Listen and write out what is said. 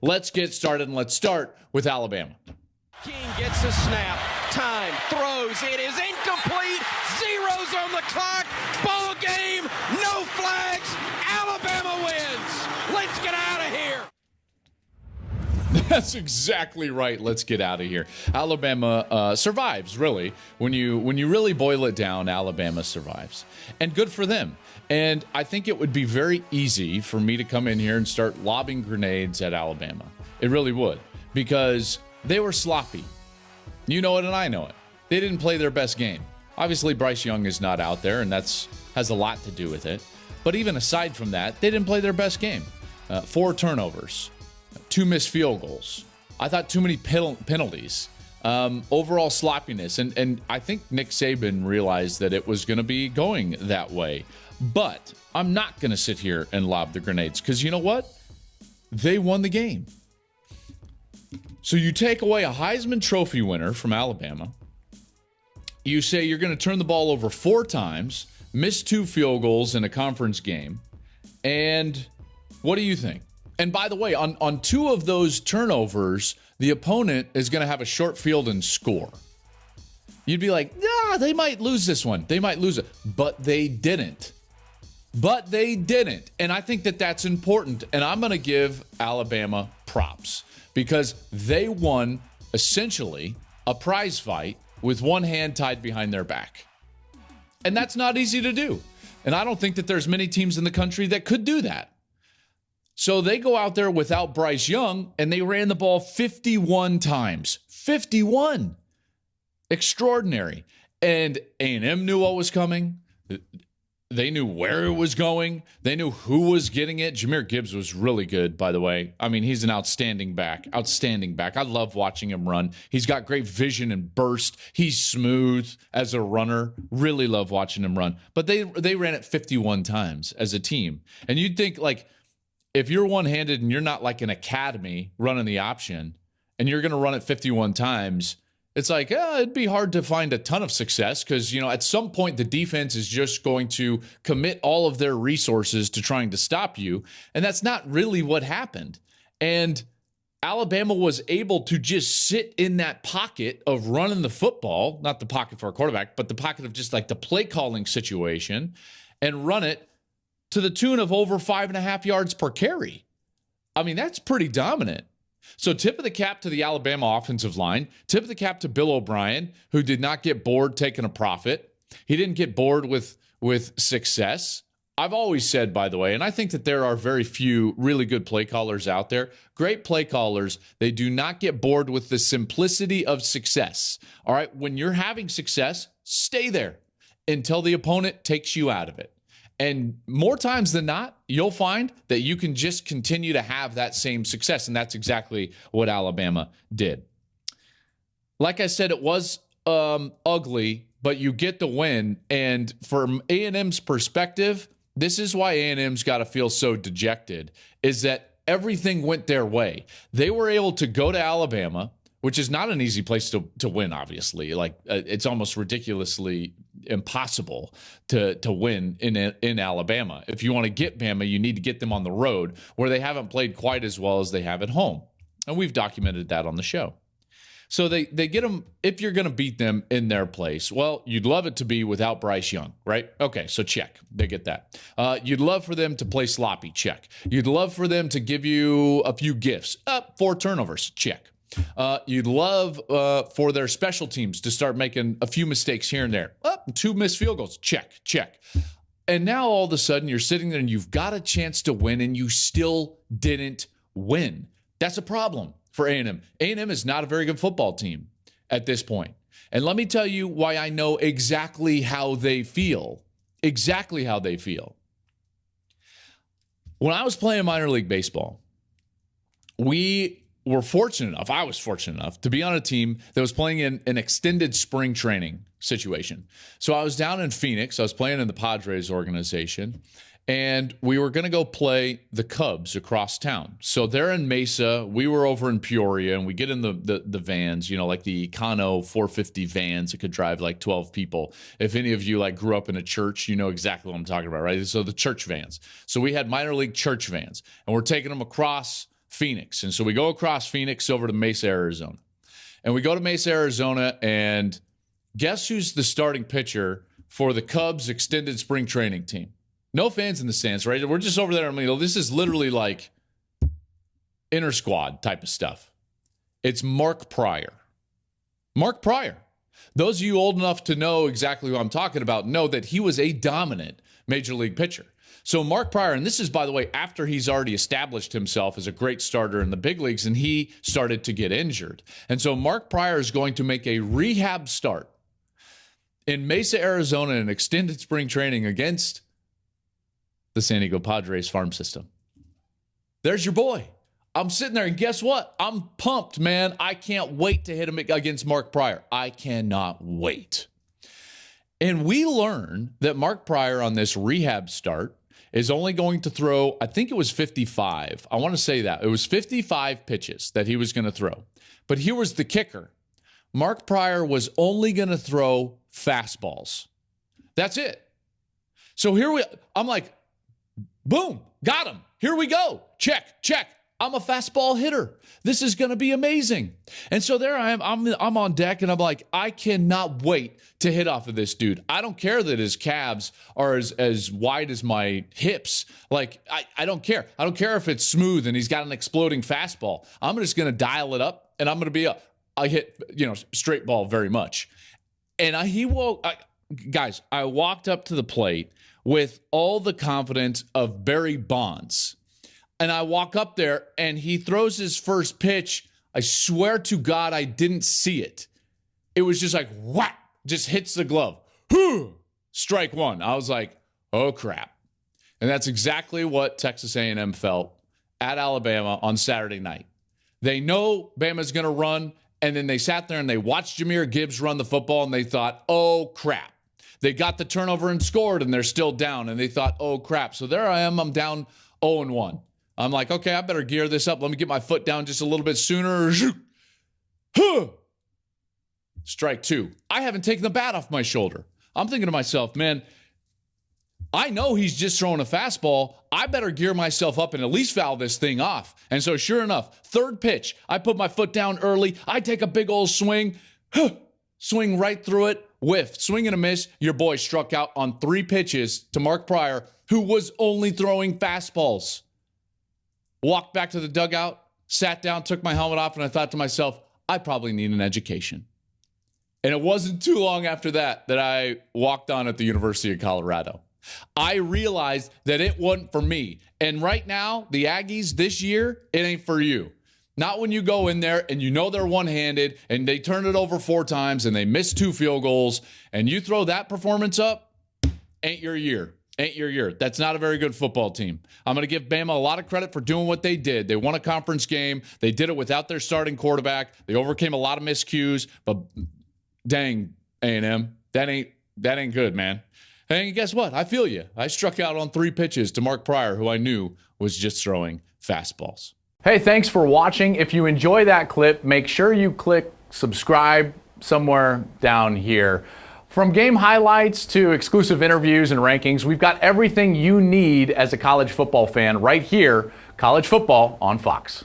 Let's get started, and let's start with Alabama. King gets a snap. Time. Throws. It is incomplete. Zeros on the clock. Ball game. No flags. Alabama wins. Let's get out of here. That's exactly right. Let's get out of here. Alabama survives, really. When you really boil it down, Alabama survives. And good for them. And I think it would be very easy for me to come in here and start lobbing grenades at Alabama. It really would. Because they were sloppy. You know it and I know it. They didn't play their best game. Obviously, Bryce Young is not out there, and that's has a lot to do with it. But even aside from that, they didn't play their best game. 4 turnovers. 2 missed field goals. I thought too many penalties. Overall sloppiness. And I think Nick Saban realized that it was going to be going that way. But I'm not going to sit here and lob the grenades because you know what? They won the game. So you take away a Heisman Trophy winner from Alabama. You say you're going to turn the ball over 4 times, miss 2 field goals in a conference game. And what do you think? And by the way, on 2 of those turnovers, the opponent is going to have a short field and score. You'd be like, nah, they might lose this one. They might lose it. But they didn't. And I think that that's important. And I'm going to give Alabama props because they won essentially a prize fight with one hand tied behind their back. And that's not easy to do. And I don't think that there's many teams in the country that could do that. So they go out there without Bryce Young, and they ran the ball 51 times. 51. Extraordinary. And A&M knew what was coming. They knew where it was going. They knew who was getting it. Jahmyr Gibbs was really good, by the way. I mean, he's an outstanding back. I love watching him run. He's got great vision and burst. He's smooth as a runner. Really love watching him run. But they ran it 51 times as a team. And you'd think, like, if you're one-handed and you're not like an academy running the option and you're going to run it 51 times, it's like, it'd be hard to find a ton of success because, you know, at some point the defense is just going to commit all of their resources to trying to stop you. And that's not really what happened. And Alabama was able to just sit in that pocket of running the football, not the pocket for a quarterback, but the pocket of just like the play calling situation and run it to the tune of over 5.5 yards per carry. I mean, that's pretty dominant. So tip of the cap to the Alabama offensive line. Tip of the cap to Bill O'Brien, who did not get bored taking a profit. He didn't get bored with success. I've always said, by the way, and I think that there are very few really good play callers out there. Great play callers, they do not get bored with the simplicity of success. All right, when you're having success, stay there until the opponent takes you out of it. And more times than not, you'll find that you can just continue to have that same success. And that's exactly what Alabama did. Like I said, it was ugly, but you get the win. And from A&M's perspective, this is why A&M's got to feel so dejected, is that everything went their way. They were able to go to Alabama, which is not an easy place to win, obviously. Like it's almost ridiculously impossible to win in Alabama. If you want to get Bama, you need to get them on the road where they haven't played quite as well as they have at home. And we've documented that on the show. So they get them, if you're going to beat them in their place, well, you'd love it to be without Bryce Young, right? Okay, so check. They get that. You'd love for them to play sloppy, check. You'd love for them to give you a few gifts. 4 turnovers, check. You'd love for their special teams to start making a few mistakes here and there. 2 missed field goals. Check. And now all of a sudden you're sitting there and you've got a chance to win and you still didn't win. That's a problem for A&M. A&M is not a very good football team at this point. And let me tell you why I know exactly how they feel. Exactly how they feel. When I was playing minor league baseball, I was fortunate enough to be on a team that was playing in an extended spring training situation. So I was down in Phoenix. I was playing in the Padres organization, and we were going to go play the Cubs across town. So they're in Mesa. We were over in Peoria, and we get in the vans, you know, like the Econo 450 vans that could drive like 12 people. If any of you like grew up in a church, you know exactly what I'm talking about, right? So the church vans. So we had minor league church vans, and we're taking them across Phoenix. And so we go across Phoenix over to Mesa, Arizona. And we go to Mesa, Arizona, and guess who's the starting pitcher for the Cubs extended spring training team? No fans in the stands, right? We're just over there. I mean, this is literally like inter squad type of stuff. It's Mark Prior. Mark Prior. Those of you old enough to know exactly what I'm talking about know that he was a dominant major league pitcher. So Mark Prior, and this is, by the way, after he's already established himself as a great starter in the big leagues, and he started to get injured. And so Mark Prior is going to make a rehab start in Mesa, Arizona, in extended spring training against the San Diego Padres farm system. There's your boy. I'm sitting there, and guess what? I'm pumped, man. I can't wait to hit him against Mark Prior. I cannot wait. And we learn that Mark Prior on this rehab start is only going to throw, I think it was 55. I want to say that. It was 55 pitches that he was going to throw. But here was the kicker. Mark Prior was only going to throw fastballs. That's it. So I'm like, boom, got him. Here we go. Check. I'm a fastball hitter. This is going to be amazing. And so there I am. I'm on deck, and I'm like, I cannot wait to hit off of this dude. I don't care that his calves are as wide as my hips. Like, I don't care. I don't care if it's smooth and he's got an exploding fastball. I'm just going to dial it up, and I'm going to be I hit, straight ball very much. And guys, I walked up to the plate with all the confidence of Barry Bonds. And I walk up there, and he throws his first pitch. I swear to God, I didn't see it. It was just like, whack, just hits the glove. Strike one. I was like, oh, crap. And that's exactly what Texas A&M felt at Alabama on Saturday night. They know Bama's going to run, and then they sat there and they watched Jahmyr Gibbs run the football, and they thought, oh, crap. They got the turnover and scored, and they're still down, and they thought, oh, crap. So there I am. I'm down 0-1. I'm like, okay, I better gear this up. Let me get my foot down just a little bit sooner. Strike two. I haven't taken the bat off my shoulder. I'm thinking to myself, man, I know he's just throwing a fastball. I better gear myself up and at least foul this thing off. And so sure enough, third pitch, I put my foot down early. I take a big old swing, swing right through it, whiff, swing and a miss. Your boy struck out on 3 pitches to Mark Prior, who was only throwing fastballs. Walked back to the dugout, sat down, took my helmet off, and I thought to myself, I probably need an education. And it wasn't too long after that I walked on at the University of Colorado. I realized that it wasn't for me. And right now, the Aggies this year, it ain't for you. Not when you go in there and you know they're one-handed and they turn it over 4 times and they miss 2 field goals and you throw that performance up, ain't your year. Ain't your year. That's not a very good football team. I'm going to give Bama a lot of credit for doing what they did. They won a conference game. They did it without their starting quarterback. They overcame a lot of miscues, but dang, A&M, that ain't good, man. And guess what? I feel you. I struck out on 3 pitches to Mark Prior, who I knew was just throwing fastballs. Hey, thanks for watching. If you enjoy that clip, make sure you click subscribe somewhere down here. From game highlights to exclusive interviews and rankings, we've got everything you need as a college football fan right here, College Football on Fox.